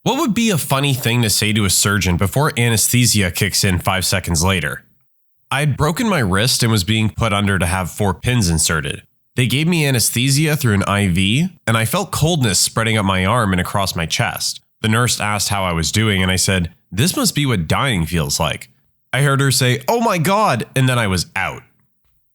What would be a funny thing to say to a surgeon before anesthesia kicks in 5 seconds later? I had broken my wrist and was being put under to have 4 pins inserted. They gave me anesthesia through an IV, and I felt coldness spreading up my arm and across my chest. The nurse asked how I was doing, and I said, "This must be what dying feels like." I heard her say, "Oh my God," and then I was out.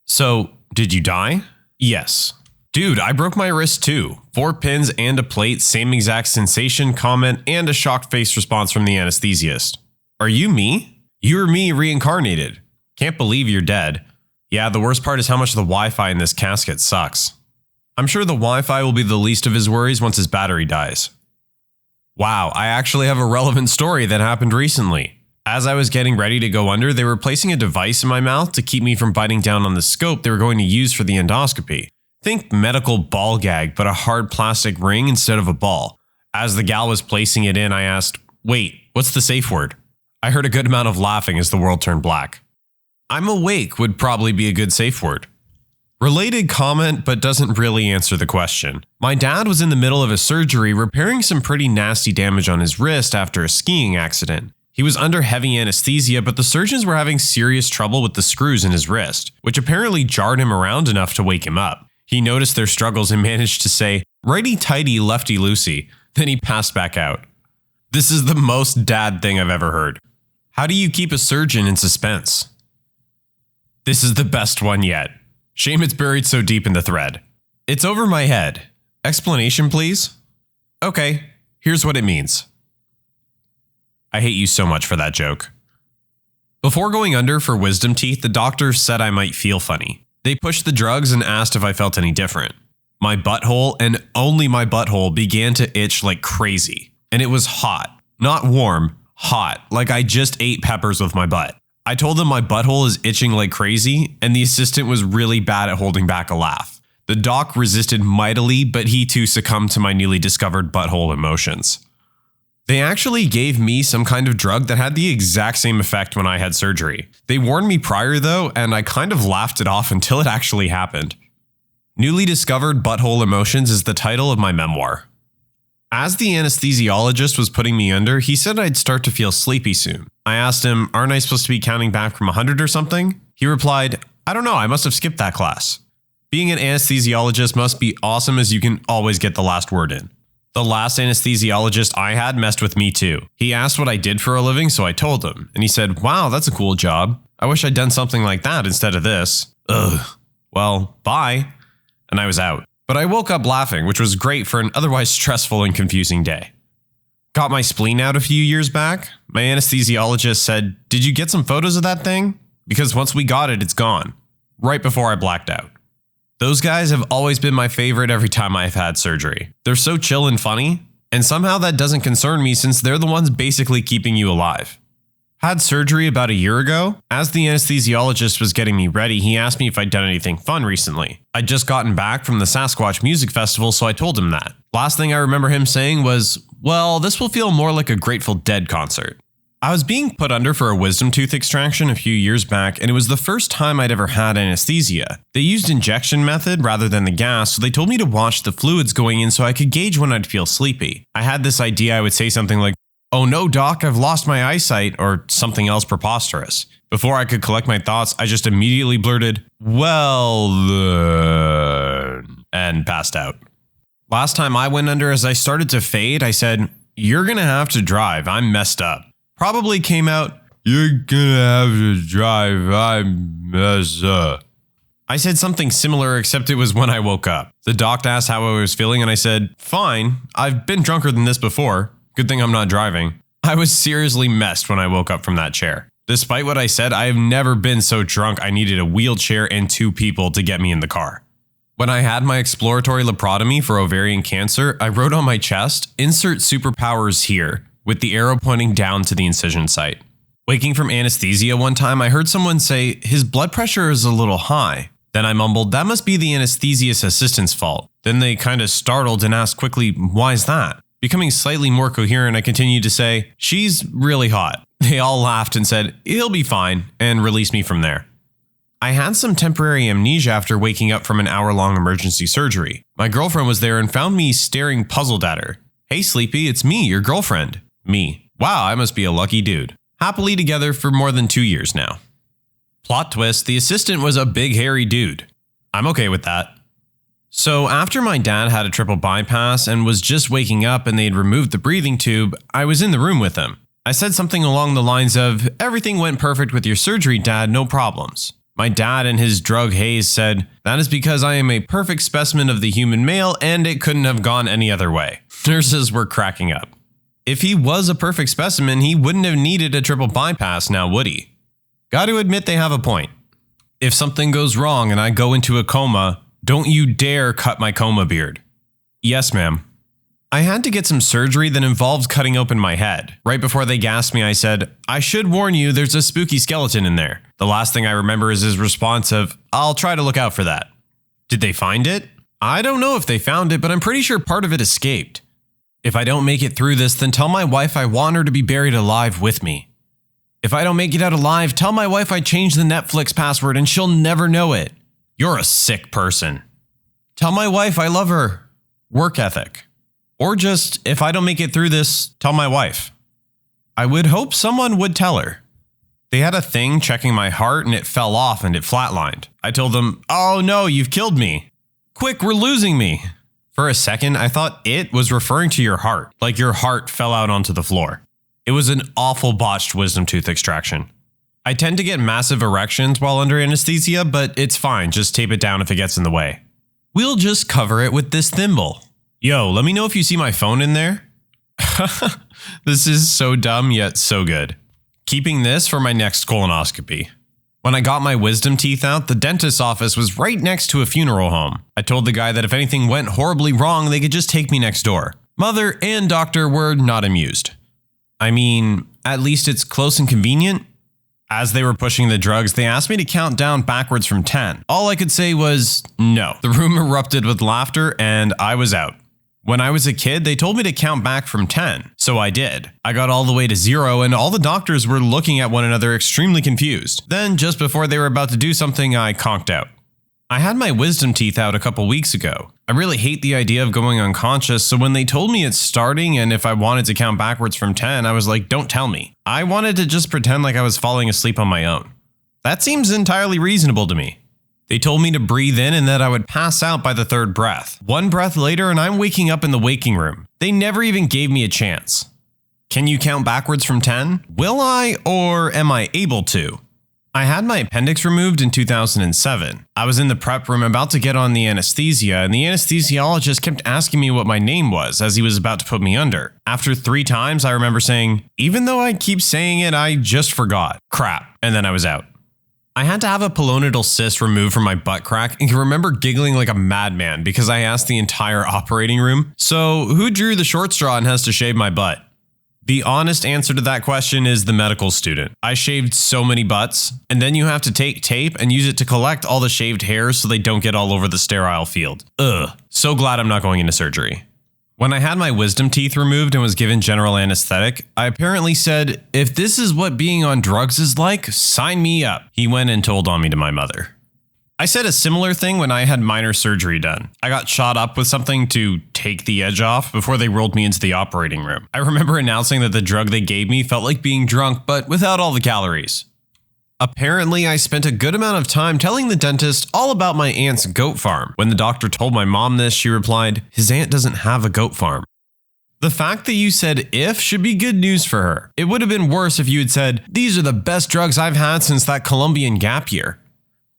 So, did you die? Yes. Dude, I broke my wrist too. 4 pins and a plate, same exact sensation, comment, and a shocked face response from the anesthesiast. Are you me? You are me reincarnated. Can't believe you're dead. Yeah, the worst part is how much the Wi-Fi in this casket sucks. I'm sure the Wi-Fi will be the least of his worries once his battery dies. Wow, I actually have a relevant story that happened recently. As I was getting ready to go under, they were placing a device in my mouth to keep me from biting down on the scope they were going to use for the endoscopy. Think medical ball gag, but a hard plastic ring instead of a ball. As the gal was placing it in, I asked, "Wait, what's the safe word?" I heard a good amount of laughing as the world turned black. "I'm awake" would probably be a good safe word. Related comment, but doesn't really answer the question. My dad was in the middle of a surgery repairing some pretty nasty damage on his wrist after a skiing accident. He was under heavy anesthesia, but the surgeons were having serious trouble with the screws in his wrist, which apparently jarred him around enough to wake him up. He noticed their struggles and managed to say, "Righty tighty, lefty loosey." Then he passed back out. This is the most dad thing I've ever heard. How do you keep a surgeon in suspense? This is the best one yet. Shame it's buried so deep in the thread. It's over my head. Explanation, please? Okay, here's what it means. I hate you so much for that joke. Before going under for wisdom teeth, the doctor said I might feel funny. They pushed the drugs and asked if I felt any different. My butthole, and only my butthole, began to itch like crazy. And it was hot. Not warm, hot, like I just ate peppers with my butt. I told them my butthole is itching like crazy, and the assistant was really bad at holding back a laugh. The doc resisted mightily, but he too succumbed to my newly discovered butthole emotions. They actually gave me some kind of drug that had the exact same effect when I had surgery. They warned me prior though, and I kind of laughed it off until it actually happened. Newly Discovered Butthole Emotions is the title of my memoir. As the anesthesiologist was putting me under, he said I'd start to feel sleepy soon. I asked him, "Aren't I supposed to be counting back from 100 or something?" He replied, "I don't know, I must have skipped that class." Being an anesthesiologist must be awesome as you can always get the last word in. The last anesthesiologist I had messed with me too. He asked what I did for a living, so I told him, and he said, "Wow, that's a cool job. I wish I'd done something like that instead of this." Ugh. Well, bye. And I was out. But I woke up laughing, which was great for an otherwise stressful and confusing day. Got my spleen out a few years back. My anesthesiologist said, "Did you get some photos of that thing? Because once we got it, it's gone." Right before I blacked out. Those guys have always been my favorite every time I've had surgery. They're so chill and funny, and somehow that doesn't concern me since they're the ones basically keeping you alive. Had surgery about a year ago. As the anesthesiologist was getting me ready, he asked me if I'd done anything fun recently. I'd just gotten back from the Sasquatch Music Festival, so I told him that. Last thing I remember him saying was, "Well, this will feel more like a Grateful Dead concert." I was being put under for a wisdom tooth extraction a few years back, and it was the first time I'd ever had anesthesia. They used injection method rather than the gas, so they told me to watch the fluids going in so I could gauge when I'd feel sleepy. I had this idea I would say something like, "Oh no, doc, I've lost my eyesight," or something else preposterous. Before I could collect my thoughts, I just immediately blurted, "Well then," and passed out. Last time I went under, as I started to fade, I said, "You're gonna have to drive, I'm messed up." Probably came out, "You're gonna have to drive, I'm messed up." I said something similar, except it was when I woke up. The doc asked how I was feeling, and I said, "Fine, I've been drunker than this before. Good thing I'm not driving." I was seriously messed when I woke up from that chair. Despite what I said, I have never been so drunk I needed a wheelchair and 2 people to get me in the car. When I had my exploratory laparotomy for ovarian cancer, I wrote on my chest, "Insert superpowers here," with the arrow pointing down to the incision site. Waking from anesthesia one time, I heard someone say, "His blood pressure is a little high." Then I mumbled, "That must be the anesthesiast assistant's fault." Then they kind of startled and asked quickly, "Why's that?" Becoming slightly more coherent, I continued to say, "She's really hot." They all laughed and said, "He'll be fine," and released me from there. I had some temporary amnesia after waking up from an hour-long emergency surgery. My girlfriend was there and found me staring puzzled at her. Hey Sleepy, it's me, your girlfriend. Me. Wow, I must be a lucky dude. Happily together for more than 2 years now. Plot twist, the assistant was a big hairy dude. I'm okay with that. So after my dad had a triple bypass and was just waking up and they'd removed the breathing tube, I was in the room with him. I said something along the lines of, everything went perfect with your surgery, Dad, no problems. My dad in his drug haze said, that is because I am a perfect specimen of the human male and it couldn't have gone any other way. Nurses were cracking up. If he was a perfect specimen, he wouldn't have needed a triple bypass now, would he? Got to admit they have a point. If something goes wrong and I go into a coma, don't you dare cut my coma beard. Yes, ma'am. I had to get some surgery that involves cutting open my head. Right before they gassed me, I said, I should warn you, there's a spooky skeleton in there. The last thing I remember is his response of, I'll try to look out for that. Did they find it? I don't know if they found it, but I'm pretty sure part of it escaped. If I don't make it through this, then tell my wife I want her to be buried alive with me. If I don't make it out alive, tell my wife I changed the Netflix password and she'll never know it. You're a sick person. Tell my wife I love her. Work ethic. Or just, if I don't make it through this, tell my wife. I would hope someone would tell her. They had a thing checking my heart and it fell off and it flatlined. I told them, oh no, you've killed me. Quick, we're losing me. For a second, I thought it was referring to your heart, like your heart fell out onto the floor. It was an awful botched wisdom tooth extraction. I tend to get massive erections while under anesthesia, but it's fine, just tape it down if it gets in the way. We'll just cover it with this thimble. Yo, let me know if you see my phone in there. This is so dumb yet so good. Keeping this for my next colonoscopy. When I got my wisdom teeth out, the dentist's office was right next to a funeral home. I told the guy that if anything went horribly wrong, they could just take me next door. Mother and doctor were not amused. I mean, at least it's close and convenient. As they were pushing the drugs, they asked me to count down backwards from 10. All I could say was no. The room erupted with laughter and I was out. When I was a kid, they told me to count back from 10, so I did. I got all the way to 0 and all the doctors were looking at one another extremely confused. Then, just before they were about to do something, I conked out. I had my wisdom teeth out a couple weeks ago. I really hate the idea of going unconscious, so when they told me it's starting and if I wanted to count backwards from 10, I was like, don't tell me. I wanted to just pretend like I was falling asleep on my own. That seems entirely reasonable to me. They told me to breathe in and that I would pass out by the third breath. One breath later and I'm waking up in the waking room. They never even gave me a chance. Can you count backwards from 10? Will I, or am I able to? I had my appendix removed in 2007. I was in the prep room about to get on the anesthesia and the anesthesiologist kept asking me what my name was as he was about to put me under. After 3 times, I remember saying, even though I keep saying it, I just forgot. Crap. And then I was out. I had to have a pilonidal cyst removed from my butt crack and can remember giggling like a madman because I asked the entire operating room, so who drew the short straw and has to shave my butt? The honest answer to that question is the medical student. I shaved so many butts, and then you have to take tape and use it to collect all the shaved hairs so they don't get all over the sterile field. Ugh, so glad I'm not going into surgery. When I had my wisdom teeth removed and was given general anesthetic, I apparently said, if this is what being on drugs is like, sign me up. He went and told on me to my mother. I said a similar thing when I had minor surgery done. I got shot up with something to take the edge off before they rolled me into the operating room. I remember announcing that the drug they gave me felt like being drunk, but without all the calories. Apparently, I spent a good amount of time telling the dentist all about my aunt's goat farm. When the doctor told my mom this, she replied, his aunt doesn't have a goat farm. The fact that you said if should be good news for her. It would have been worse if you had said, these are the best drugs I've had since that Colombian gap year.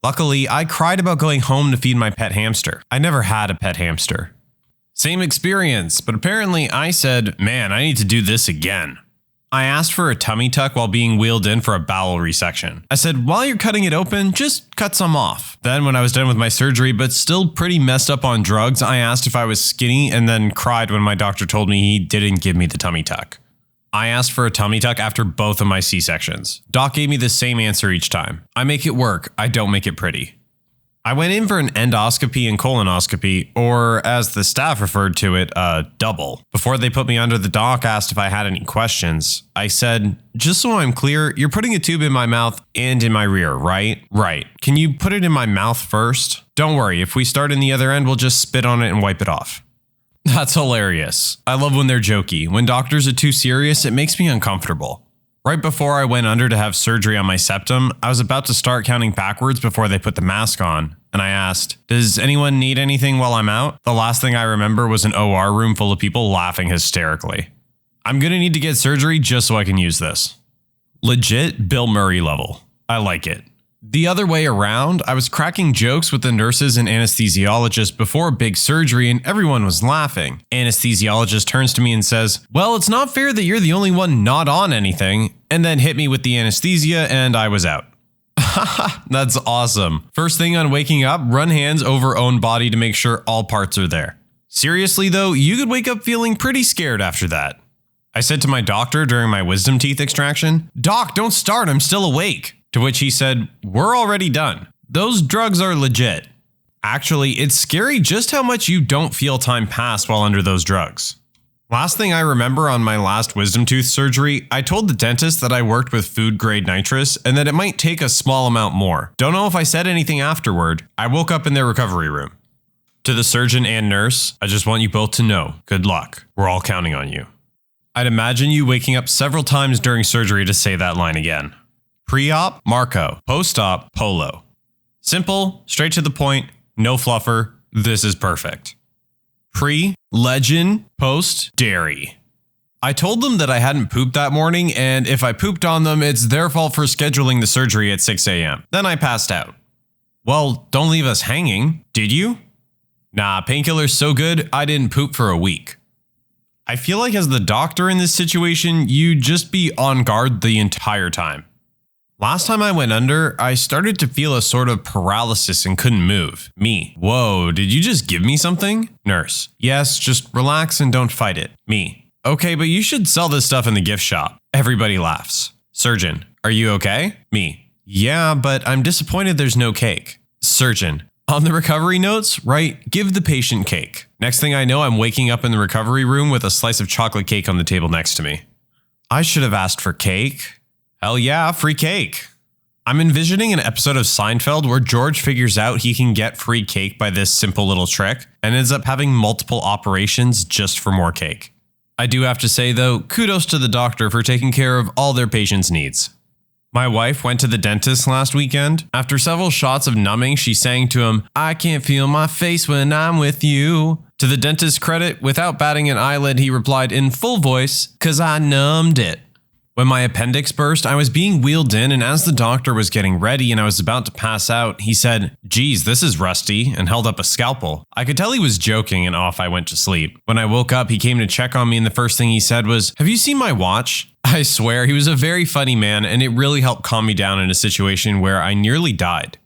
Luckily, I cried about going home to feed my pet hamster. I never had a pet hamster. Same experience, but apparently I said, man, I need to do this again. I asked for a tummy tuck while being wheeled in for a bowel resection. I said, while you're cutting it open, just cut some off. Then when I was done with my surgery, but still pretty messed up on drugs, I asked if I was skinny and then cried when my doctor told me he didn't give me the tummy tuck. I asked for a tummy tuck after both of my C-sections. Doc gave me the same answer each time. I make it work, I don't make it pretty. I went in for an endoscopy and colonoscopy, or as the staff referred to it, a double. Before they put me under, the doc asked if I had any questions. I said, just so I'm clear, you're putting a tube in my mouth and in my rear, right? Right. Can you put it in my mouth first? Don't worry, if we start in the other end, we'll just spit on it and wipe it off. That's hilarious. I love when they're jokey. When doctors are too serious, it makes me uncomfortable. Right before I went under to have surgery on my septum, I was about to start counting backwards before they put the mask on, and I asked, "Does anyone need anything while I'm out?" The last thing I remember was an OR room full of people laughing hysterically. I'm gonna need to get surgery just so I can use this. Legit Bill Murray level. I like it. The other way around, I was cracking jokes with the nurses and anesthesiologist before a big surgery and everyone was laughing. Anesthesiologist turns to me and says, "Well, it's not fair that you're the only one not on anything," and then hit me with the anesthesia and I was out. That's awesome. First thing on waking up, run hands over own body to make sure all parts are there. Seriously though, you could wake up feeling pretty scared after that. I said to my doctor during my wisdom teeth extraction, "Doc, don't start, I'm still awake." To which he said, "We're already done. Those drugs are legit." Actually, it's scary just how much you don't feel time pass while under those drugs. Last thing I remember on my last wisdom tooth surgery, I told the dentist that I worked with food grade nitrous and that it might take a small amount more. Don't know if I said anything afterward. I woke up in their recovery room. To the surgeon and nurse, I just want you both to know, good luck. We're all counting on you. I'd imagine you waking up several times during surgery to say that line again. Pre-op, Marco. Post-op, Polo. Simple, straight to the point, no fluffer. This is perfect. Pre, Legend. Post, Dairy. I told them that I hadn't pooped that morning, and if I pooped on them, it's their fault for scheduling the surgery at 6 a.m. Then I passed out. Well, don't leave us hanging, did you? Nah, painkiller's so good, I didn't poop for a week. I feel like as the doctor in this situation, you'd just be on guard the entire time. Last time I went under, I started to feel a sort of paralysis and couldn't move. Me. Whoa, did you just give me something? Nurse. Yes, just relax and don't fight it. Me. Okay, but you should sell this stuff in the gift shop. Everybody laughs. Surgeon. Are you okay? Me. Yeah, but I'm disappointed there's no cake. Surgeon. On the recovery notes, write, "Give the patient cake." Next thing I know, I'm waking up in the recovery room with a slice of chocolate cake on the table next to me. I should have asked for cake. Hell yeah, free cake. I'm envisioning an episode of Seinfeld where George figures out he can get free cake by this simple little trick and ends up having multiple operations just for more cake. I do have to say though, kudos to the doctor for taking care of all their patients' needs. My wife went to the dentist last weekend. After several shots of numbing, she sang to him, "I can't feel my face when I'm with you." To the dentist's credit, without batting an eyelid, he replied in full voice, "'Cause I numbed it." When my appendix burst, I was being wheeled in, and as the doctor was getting ready and I was about to pass out, he said, "Geez, this is rusty," and held up a scalpel. I could tell he was joking, and off I went to sleep. When I woke up, he came to check on me, and the first thing he said was, "Have you seen my watch?" I swear, he was a very funny man, and it really helped calm me down in a situation where I nearly died.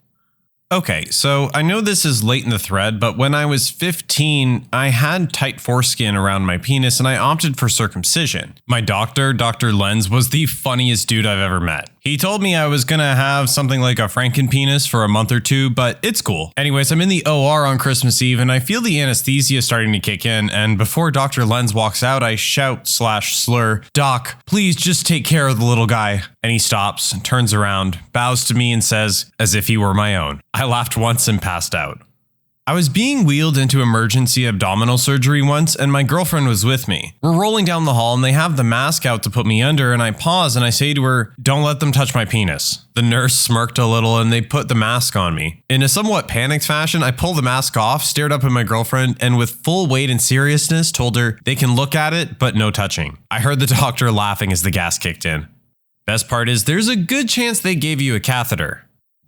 Okay, so I know this is late in the thread, but when I was 15, I had tight foreskin around my penis and I opted for circumcision. My doctor, Dr. Lenz, was the funniest dude I've ever met. He told me I was gonna have something like a Frankenpenis for a month or two, but it's cool. Anyways, I'm in the OR on Christmas Eve and I feel the anesthesia starting to kick in, and before Dr. Lenz walks out, I shout/slur, "Doc, please just take care of the little guy." And he stops, turns around, bows to me and says, as if he were my own. I laughed once and passed out. I was being wheeled into emergency abdominal surgery once and my girlfriend was with me. We're rolling down the hall and they have the mask out to put me under, and I pause and I say to her, "Don't let them touch my penis." The nurse smirked a little and they put the mask on me. In a somewhat panicked fashion, I pulled the mask off, stared up at my girlfriend, and with full weight and seriousness told her they can look at it, but no touching. I heard the doctor laughing as the gas kicked in. Best part is there's a good chance they gave you a catheter.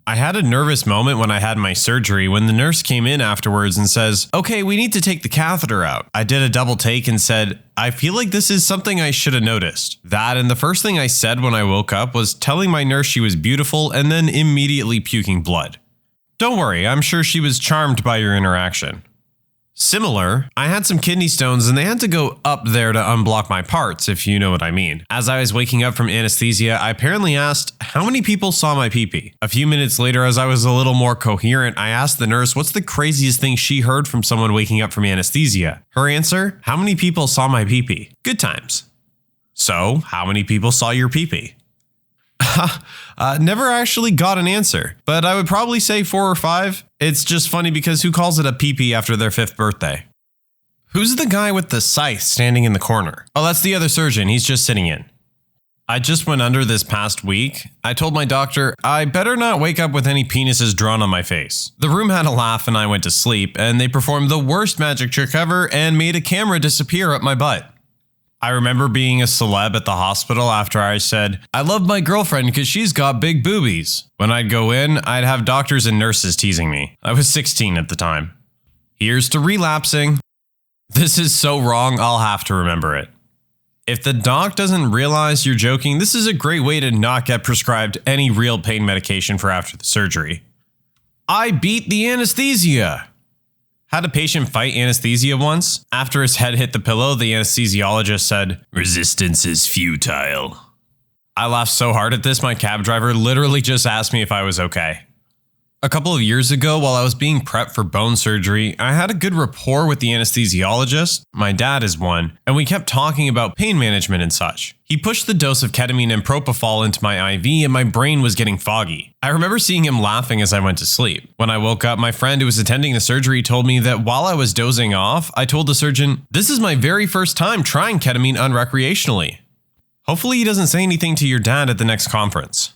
I had a nervous moment when I had my surgery when the nurse came in afterwards and says, "Okay, we need to take the catheter out." I did a double take and said, "I feel like this is something I should have noticed." That and the first thing I said when I woke up was telling my nurse she was beautiful and then immediately puking blood. Don't worry, I'm sure she was charmed by your interaction. Similar, I had some kidney stones and they had to go up there to unblock my parts, if you know what I mean. As I was waking up from anesthesia, I apparently asked, "How many people saw my pee-pee?" A few minutes later, as I was a little more coherent, I asked the nurse what's the craziest thing she heard from someone waking up from anesthesia. Her answer, "How many people saw my pee-pee?" Good times. So, how many people saw your pee-pee? Never actually got an answer, but I would probably say 4 or 5. It's just funny because who calls it a pee-pee after their 5th birthday? Who's the guy with the scythe standing in the corner? Oh, that's the other surgeon. He's just sitting in. I just went under this past week. I told my doctor, I better not wake up with any penises drawn on my face. The room had a laugh and I went to sleep, and they performed the worst magic trick ever and made a camera disappear up my butt. I remember being a celeb at the hospital after I said, I love my girlfriend because she's got big boobies. When I'd go in, I'd have doctors and nurses teasing me. I was 16 at the time. Here's to relapsing. This is so wrong, I'll have to remember it. If the doc doesn't realize you're joking, this is a great way to not get prescribed any real pain medication for after the surgery. I beat the anesthesia. Had a patient fight anesthesia once. After his head hit the pillow, the anesthesiologist said, "Resistance is futile." I laughed so hard at this, my cab driver literally just asked me if I was okay. A couple of years ago, while I was being prepped for bone surgery, I had a good rapport with the anesthesiologist. My dad is one, and we kept talking about pain management and such. He pushed the dose of ketamine and propofol into my IV, and my brain was getting foggy. I remember seeing him laughing as I went to sleep. When I woke up, my friend who was attending the surgery told me that while I was dozing off, I told the surgeon, "This is my very first time trying ketamine unrecreationally." Hopefully he doesn't say anything to your dad at the next conference.